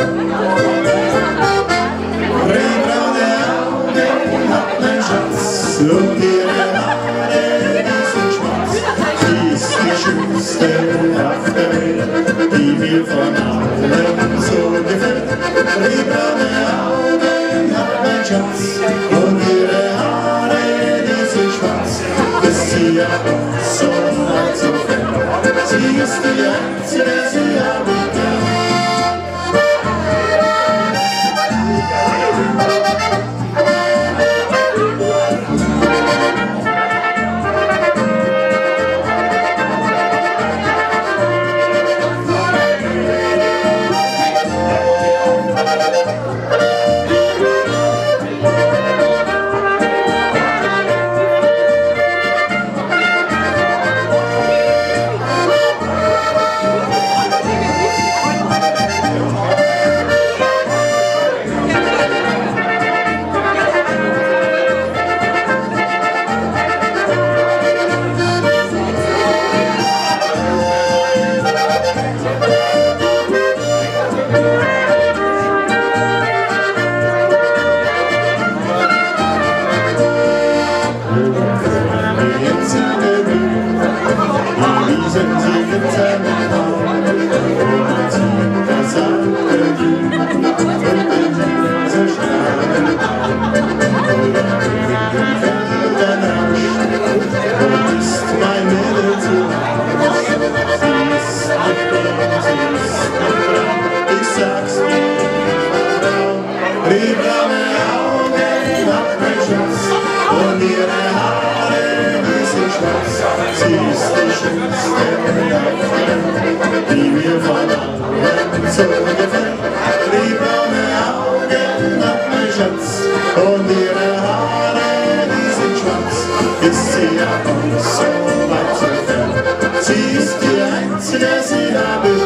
Rehbraune Augen hat mein Schatz und ihre Haare, die sind schwarz. Sie ist die schönste auf der Welt, die mir von allem so gefällt. Rehbraune Augen hat mein Schatz und ihre Haare, die sind schwarz. Ist sie ja auch so alt, so fern. Sie ist die einzige, sie habe ich gern. Rehbraune Augen hat mein Schatz und ihre Haare, die sind schwarz. Sie ist die schönste auf der Welt, die mir von allem so gefällt. Rehbraune Augen hat mein Schatz und ihre Haare, die sind schwarz. Ist sie ja auch so weit entfernt. Sie ist die einzige, sie habe ich